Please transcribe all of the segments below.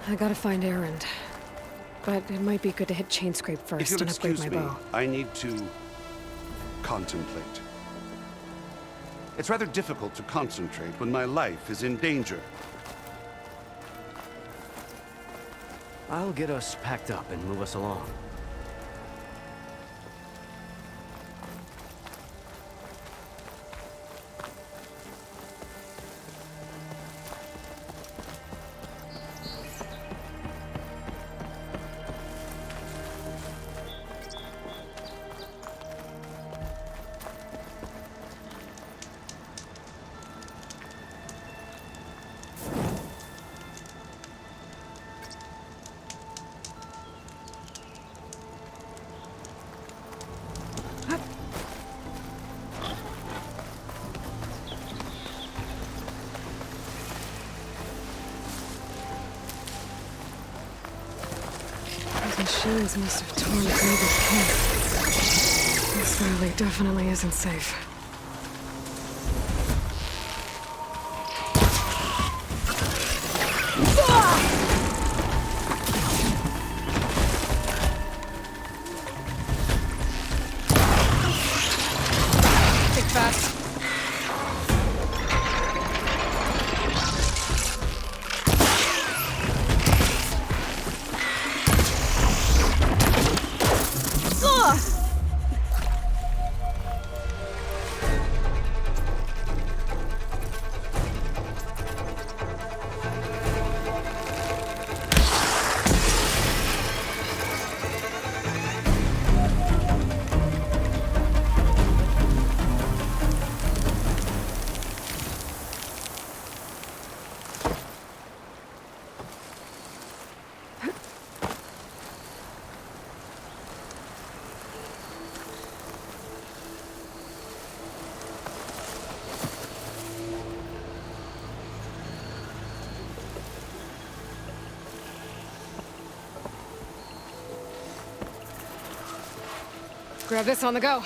I gotta find Erend. But it might be good to hit Chainscrape If first you'll and upgrade excuse my me, bow. I need to contemplate. It's rather difficult to concentrate when my life is in danger. I'll get us packed up and move us along. Those machines must have torn through this camp. This valley definitely isn't safe. Think fast. Grab this on the go.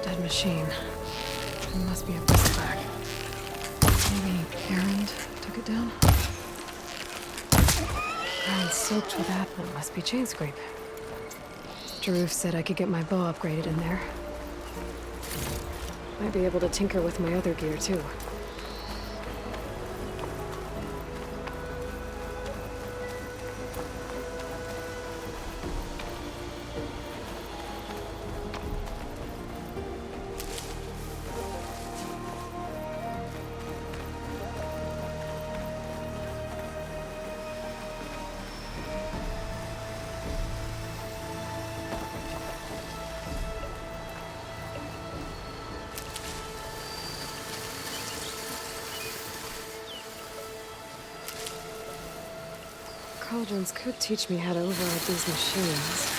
Dead machine. It must be up this back. Maybe Erend took it down? Ground soaked with Atman must be Chainscrape. Jaruf said I could get my bow upgraded in there. Might be able to tinker with my other gear too. Cauldrons could teach me how to override these machines.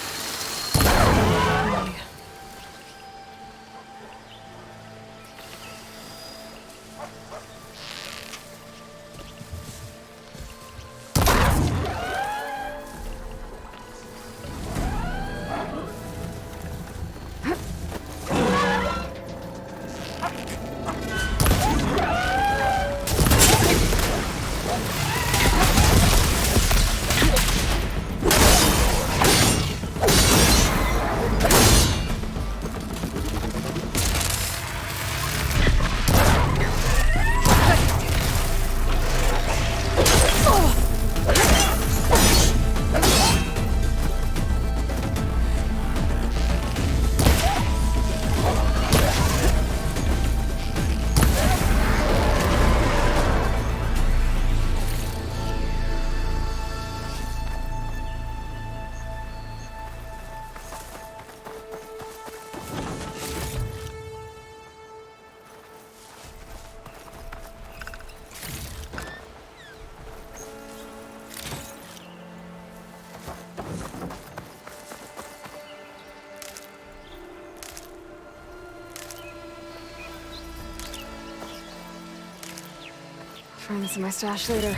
Find this in my stash later.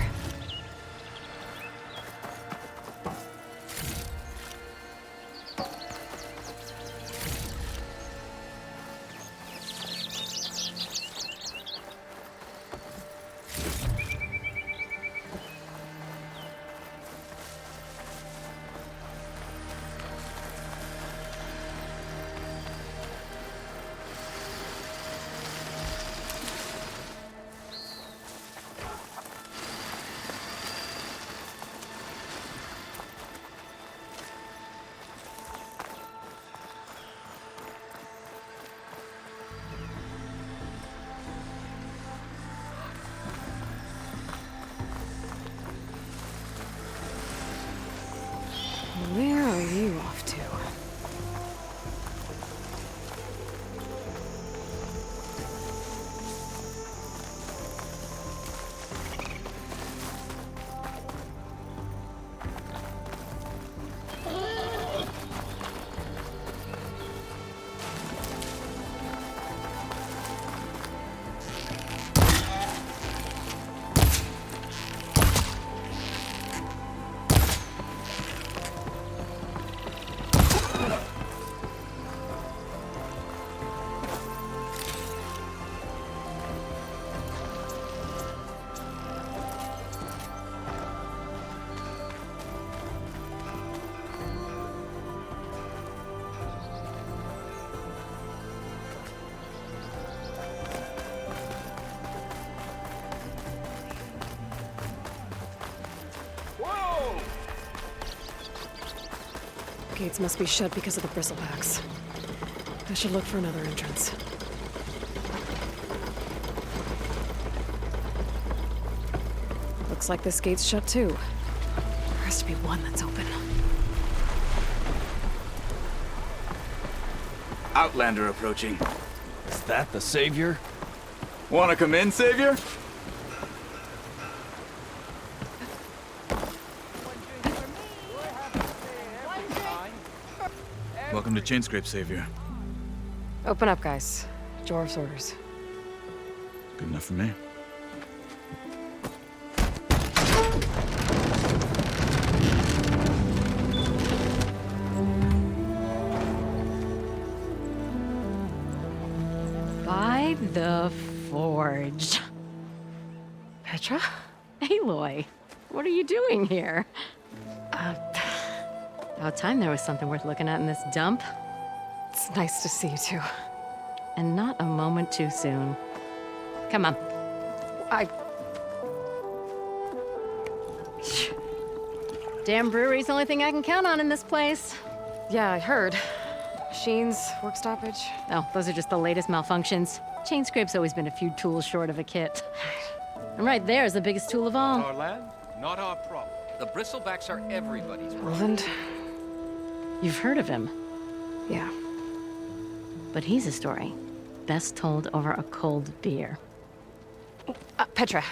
Where are you off to? Gates must be shut because of the bristlebacks. I should look for another entrance. Looks like this gate's shut too. There has to be one that's open. Outlander approaching. Is that the savior? Wanna come in, Savior? Welcome to Chainscrape, Savior. Open up, guys. Jorv's orders. Good enough for me. By the Forge. Petra? Aloy, what are you doing here? About time there was something worth looking at in this dump. It's nice to see you too. And not a moment too soon. Come on. Damn brewery's the only thing I can count on in this place. Yeah, I heard. Machines, work stoppage. Oh, those are just the latest malfunctions. Chainscrape's always been a few tools short of a kit. And right there is the biggest tool of all. Our land, not our problem. The bristlebacks are everybody's problem. Roland? You've heard of him, Yeah. but he's a story best told over a cold beer. Petra.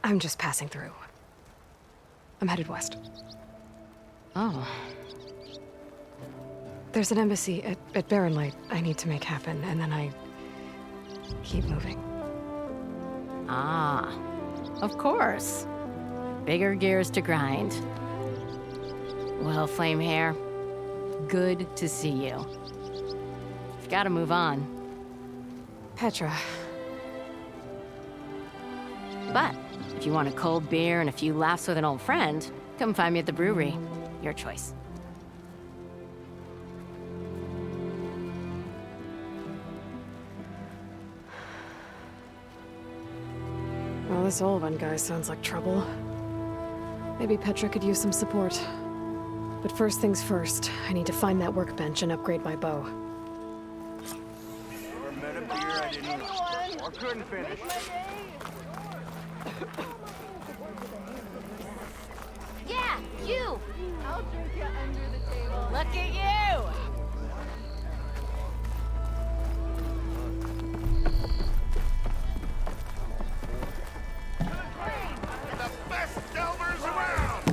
I'm just passing through. I'm headed west. Oh, There's an embassy at Barren Light I need to make happen, and then I keep moving. ah, of course. Bigger gears to grind. Well, Flamehair, good to see you. You've got to move on. Petra. But if you want a cold beer and a few laughs with an old friend, come find me at the brewery. Your choice. Well, this Olwen guy sounds like trouble. Maybe Petra could use some support. But first things first, I need to find that workbench and upgrade my bow. Never met a beer I didn't or couldn't finish. Yeah, you! I'll drink you under the table. Look at you! The best delvers around!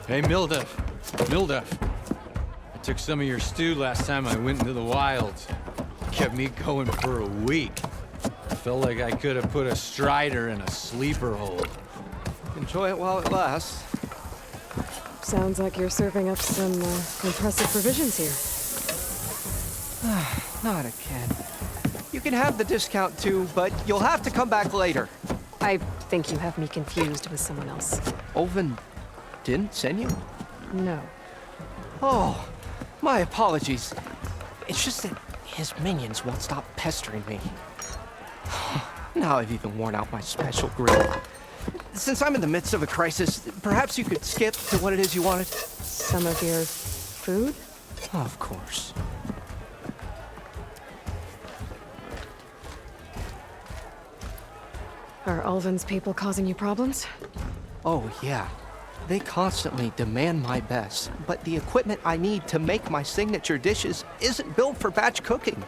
Hey, Mildef. Mildef. I took some of your stew last time I went into the wilds. Kept me going for a week. I felt like I could have put a strider in a sleeper hold. Enjoy it while it lasts. Sounds like you're serving up some impressive provisions here. Not again. You can have the discount too, but you'll have to come back later. I think you have me confused with someone else. Olvin didn't send you? No. Oh, my apologies. It's just that his minions won't stop pestering me. Now I've even worn out my special grill. Since I'm in the midst of a crisis, perhaps you could skip to what it is you wanted? Some of your food? Of course. Are Ulvin's people causing you problems? Oh, yeah. They constantly demand my best, but the equipment I need to make my signature dishes isn't built for batch cooking.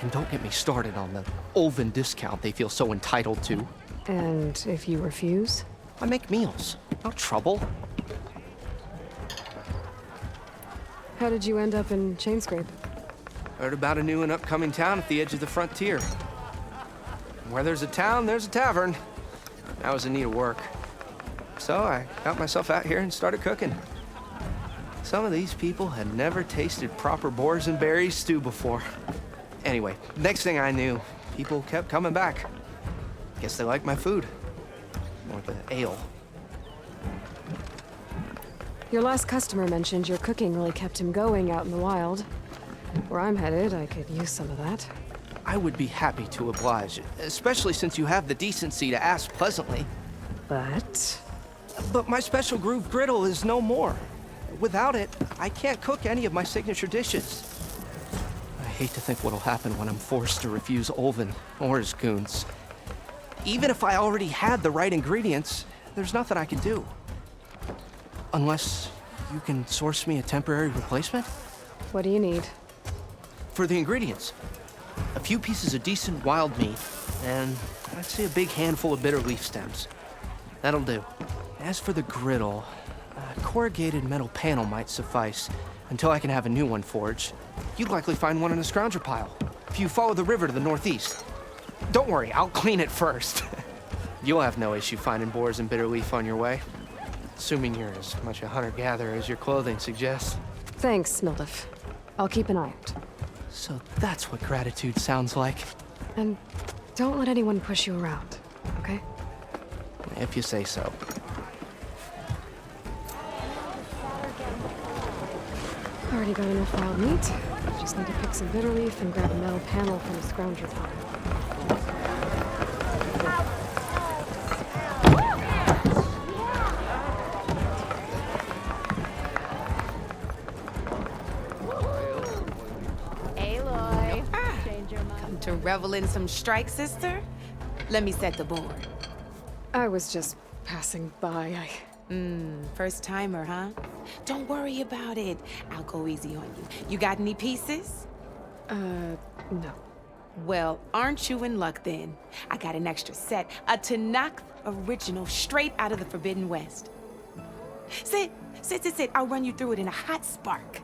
And don't get me started on the Ulvin discount they feel so entitled to. And if you refuse? I make meals. No trouble. How did you end up in Chainscrape? Heard about a new and upcoming town at the edge of the frontier. Where there's a town, there's a tavern. I was in need of work. So I got myself out here and started cooking. Some of these people had never tasted proper boars and berries stew before. Anyway, next thing I knew, people kept coming back. Guess they like my food. Or the ale. Your last customer mentioned your cooking really kept him going out in the wild. Where I'm headed, I could use some of that. I would be happy to oblige, especially since you have the decency to ask pleasantly. But my special groove griddle is no more. Without it, I can't cook any of my signature dishes. I hate to think what'll happen when I'm forced to refuse Olvin or his goons. Even if I already had the right ingredients, there's nothing I can do. Unless you can source me a temporary replacement? What do you need? For the ingredients, a few pieces of decent wild meat, and I'd say a big handful of bitter leaf stems. That'll do. As for the griddle, a corrugated metal panel might suffice until I can have a new one forged. You'd likely find one in a scrounger pile, if you follow the river to the northeast. Don't worry, I'll clean it first. You'll have no issue finding boars and bitter leaf on your way. Assuming you're as much a hunter-gatherer as your clothing suggests. Thanks, Mildef. I'll keep an eye out. So that's what gratitude sounds like. And don't let anyone push you around, okay? If you say so. Already got enough wild meat. Just need to pick some bitter leaf and grab a metal panel from the scrounger pile. Aloy, change your mind. Come to revel in some strike, sister? Let me set the board. I was just passing by. First timer, huh? Don't worry about it. I'll go easy on you. You got any pieces? No. Well, aren't you in luck then? I got an extra set, a Tanakh original straight out of the Forbidden West. Sit. I'll run you through it in a hot spark.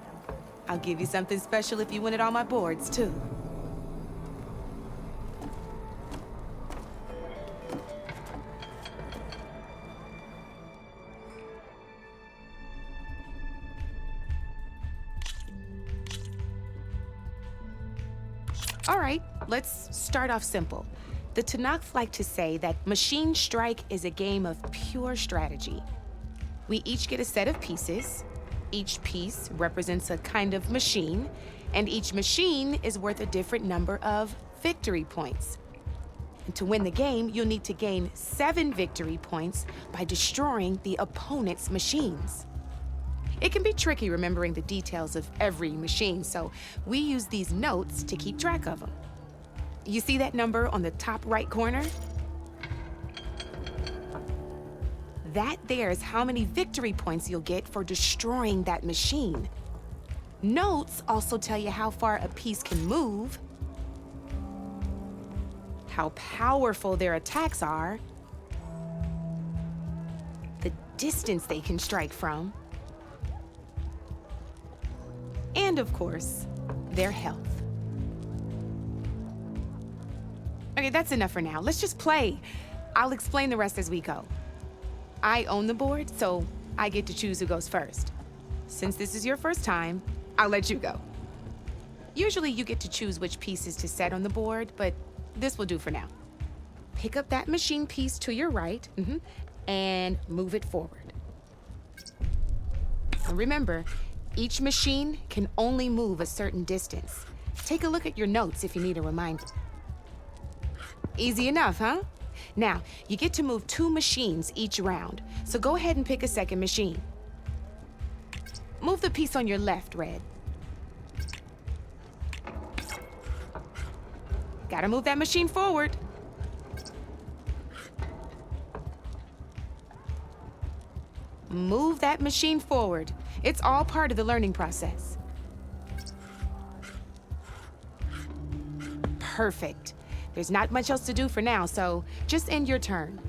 I'll give you something special if you win it on my boards, too. All right, let's start off simple. The Tanakh like to say that Machine Strike is a game of pure strategy. We each get a set of pieces. Each piece represents a kind of machine, and each machine is worth a different number of victory points. And to win the game, you'll need to gain 7 victory points by destroying the opponent's machines. It can be tricky remembering the details of every machine, so we use these notes to keep track of them. You see that number on the top right corner? That there is how many victory points you'll get for destroying that machine. Notes also tell you how far a piece can move, how powerful their attacks are, the distance they can strike from, and of course, their health. Okay, that's enough for now. Let's just play. I'll explain the rest as we go. I own the board, so I get to choose who goes first. Since this is your first time, I'll let you go. Usually you get to choose which pieces to set on the board, but this will do for now. Pick up that machine piece to your right, and move it forward. And remember, each machine can only move a certain distance. Take a look at your notes if you need a reminder. Easy enough, huh? Now, you get to move 2 machines each round, so go ahead and pick a second machine. Move the piece on your left, Red. Gotta move that machine forward. Move that machine forward. It's all part of the learning process. Perfect. There's not much else to do for now, so just end your turn.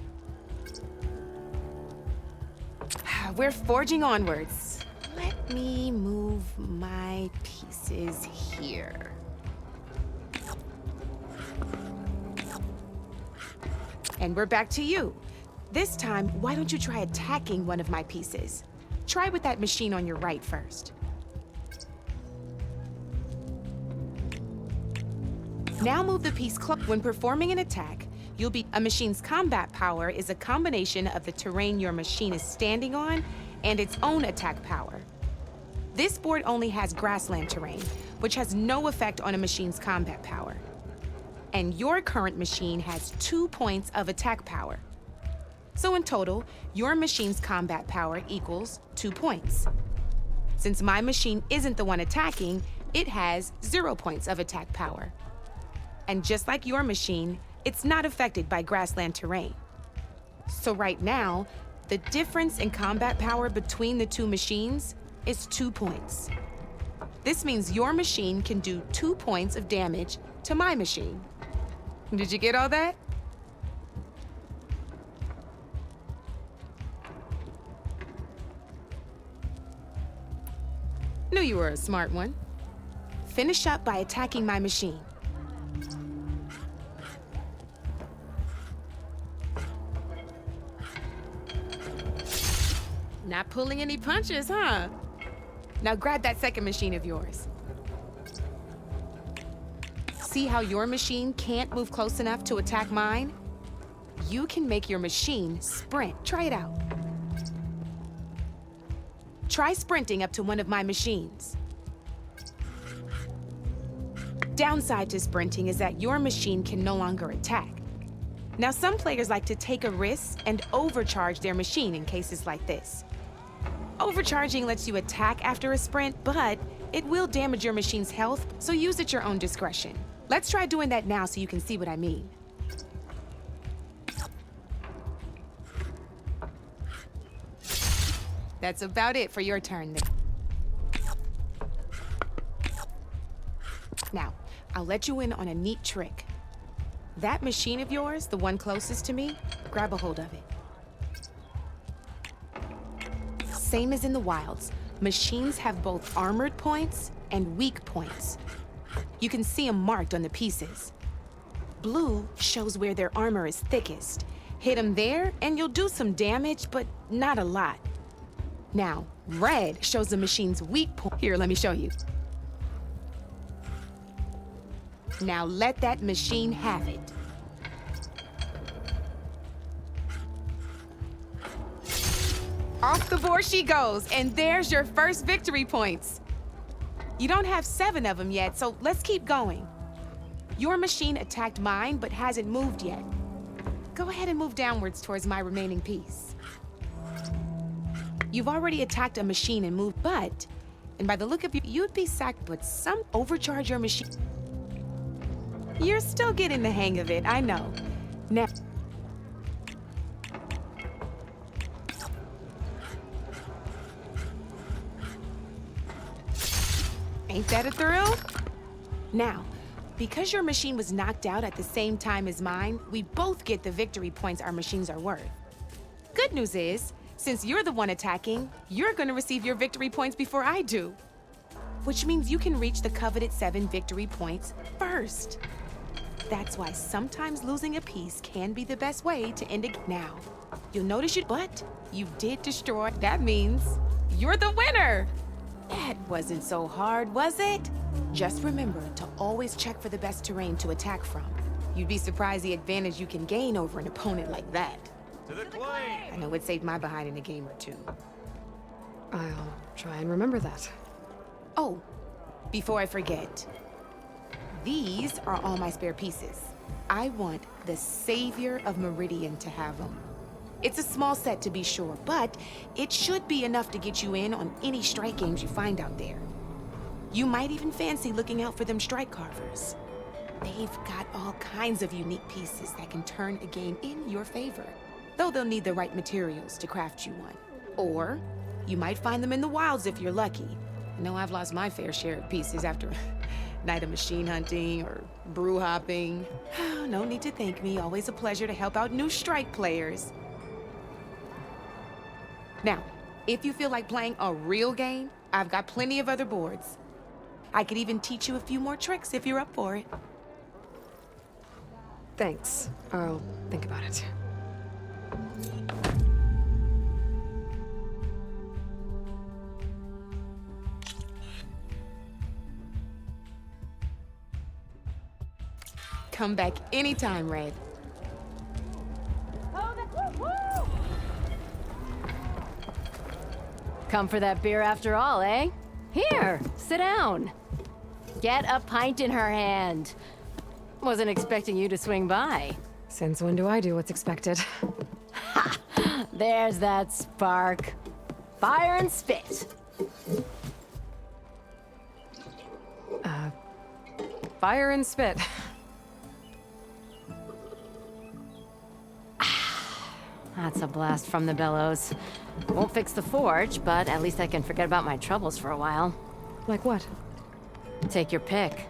We're forging onwards. Let me move my pieces here. And we're back to you. This time, why don't you try attacking one of my pieces? Try with that machine on your right first. Now move the piece close. When performing an attack, a machine's combat power is a combination of the terrain your machine is standing on and its own attack power. This board only has grassland terrain, which has no effect on a machine's combat power. And your current machine has 2 points of attack power. So in total, your machine's combat power equals 2 points. Since my machine isn't the one attacking, it has 0 points of attack power. And just like your machine, it's not affected by grassland terrain. So right now, the difference in combat power between the 2 machines is 2 points. This means your machine can do 2 points of damage to my machine. Did you get all that? Knew you were a smart one. Finish up by attacking my machine. Not pulling any punches, huh? Now grab that second machine of yours. See how your machine can't move close enough to attack mine? You can make your machine sprint. Try it out. Try sprinting up to one of my machines. Downside to sprinting is that your machine can no longer attack. Now, some players like to take a risk and overcharge their machine in cases like this. Overcharging lets you attack after a sprint, but it will damage your machine's health, so use at your own discretion. Let's try doing that now so you can see what I mean. That's about it for your turn then. Now, I'll let you in on a neat trick. That machine of yours, the one closest to me, grab a hold of it. Same as in the wilds, machines have both armored points and weak points. You can see them marked on the pieces. Blue shows where their armor is thickest. Hit them there and you'll do some damage, but not a lot. Now, red shows the machine's weak point. Here, let me show you. Now let that machine have it. Off the board she goes, and there's your first victory points. You don't have 7 of them yet, so let's keep going. Your machine attacked mine, but hasn't moved yet. Go ahead and move downwards towards my remaining piece. You've already attacked a machine and moved, and by the look of you, you'd be sacked, but some overcharge your machine. You're still getting the hang of it, I know. Now, ain't that a thrill? Now, because your machine was knocked out at the same time as mine, we both get the victory points our machines are worth. Good news is, Since you're the one attacking, you're gonna receive your victory points before I do. Which means you can reach the coveted 7 victory points first. That's why sometimes losing a piece can be the best way to end it now. You'll notice but you did destroy. That means you're the winner. That wasn't so hard, was it? Just remember to always check for the best terrain to attack from. You'd be surprised the advantage you can gain over an opponent like that. To the claim! I know it saved my behind in a game or two. I'll try and remember that. Oh, before I forget, these are all my spare pieces. I want the Savior of Meridian to have them. It's a small set to be sure, but it should be enough to get you in on any strike games you find out there. You might even fancy looking out for them strike carvers. They've got all kinds of unique pieces that can turn a game in your favor, though they'll need the right materials to craft you one. Or you might find them in the wilds if you're lucky. I know I've lost my fair share of pieces after a night of machine hunting or brew hopping. No need to thank me. Always a pleasure to help out new strike players. Now, if you feel like playing a real game, I've got plenty of other boards. I could even teach you a few more tricks if you're up for it. Thanks. I'll think about it. Come back anytime, Red. Come for that beer after all, eh? Here, sit down. Get a pint in her hand. Wasn't expecting you to swing by. Since when do I do what's expected? There's that spark. Fire and spit. Fire and spit. That's a blast from the bellows. Won't fix the forge, but at least I can forget about my troubles for a while. Like what? Take your pick.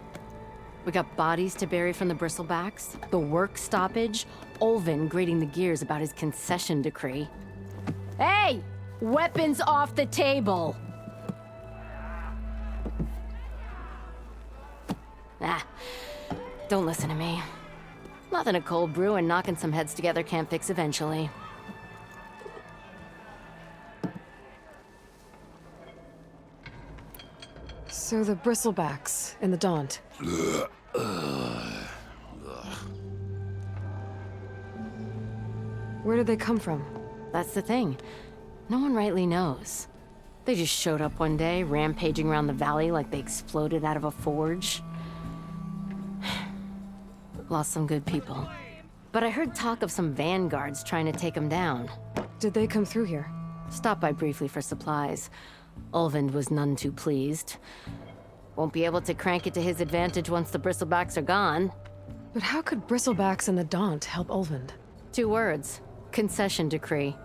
We got bodies to bury from the bristlebacks, the work stoppage, Olvin grating the gears about his concession decree. Hey! Weapons off the table! Don't listen to me. Nothing a cold brew and knocking some heads together can't fix eventually. So the bristlebacks in the Daunt. Where did they come from? That's the thing. No one rightly knows. They just showed up one day, rampaging around the valley like they exploded out of a forge. Lost some good people. But I heard talk of some vanguards trying to take them down. Did they come through here? Stopped by briefly for supplies. Olvind was none too pleased. Won't be able to crank it to his advantage once the bristlebacks are gone. But how could bristlebacks and the Daunt help Olvind? 2 words. Concession decree.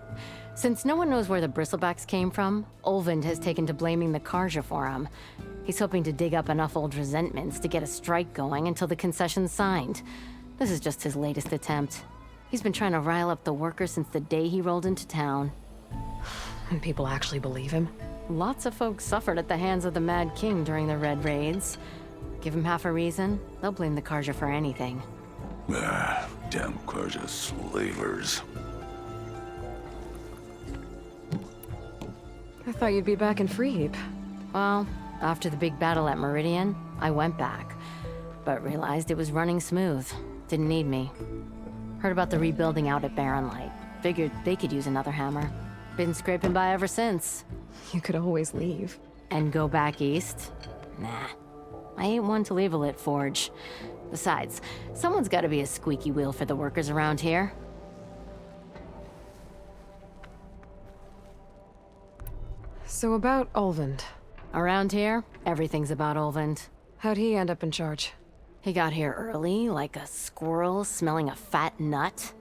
Since no one knows where the bristlebacks came from, Olvind has taken to blaming the Carja for them. He's hoping to dig up enough old resentments to get a strike going until the concession's signed. This is just his latest attempt. He's been trying to rile up the workers since the day he rolled into town. And people actually believe him? Lots of folks suffered at the hands of the Mad King during the Red Raids. Give him half a reason, they'll blame the Carja for anything. Damn Carja slavers. I thought you'd be back in Freeheap. Well, after the big battle at Meridian, I went back, but realized it was running smooth. Didn't need me. Heard about the rebuilding out at Barren Light. Figured they could use another hammer. Been scraping by ever since. You could always leave. And go back east? Nah. I ain't one to leave a lit forge. Besides, someone's gotta be a squeaky wheel for the workers around here. So about Olvind. Around here, everything's about Olvind. How'd he end up in charge? He got here early, like a squirrel smelling a fat nut.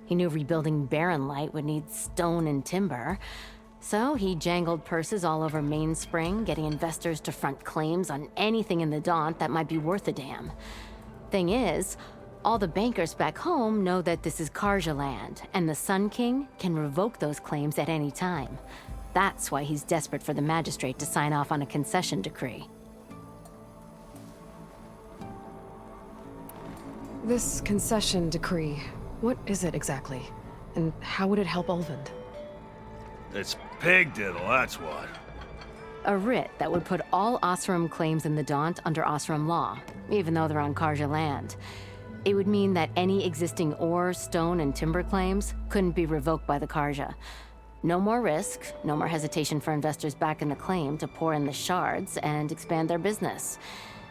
He knew rebuilding Barren Light would need stone and timber. So he jangled purses all over Mainspring, getting investors to front claims on anything in the Daunt that might be worth a damn. Thing is, all the bankers back home know that this is Karja land, and the Sun King can revoke those claims at any time. That's why he's desperate for the magistrate to sign off on a concession decree. This concession decree, what is it exactly? And how would it help Ulvund? It's pig diddle, that's what. A writ that would put all Osram claims in the Daunt under Osram law, even though they're on Karja land. It would mean that any existing ore, stone, and timber claims couldn't be revoked by the Karja. No more risk, no more hesitation for investors back in the claim to pour in the shards and expand their business.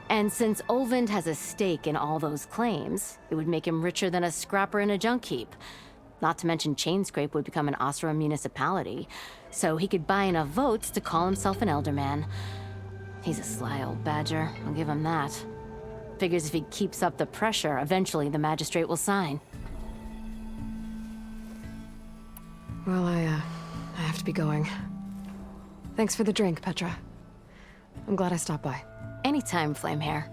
And since Ulvund has a stake in all those claims, it would make him richer than a scrapper in a junk heap. Not to mention Chainscrape would become an Osram municipality, so he could buy enough votes to call himself an Elderman. He's a sly old badger, I'll give him that. Figures if he keeps up the pressure, eventually the magistrate will sign. Well, I have to be going. Thanks for the drink, Petra. I'm glad I stopped by. Anytime, Flamehair.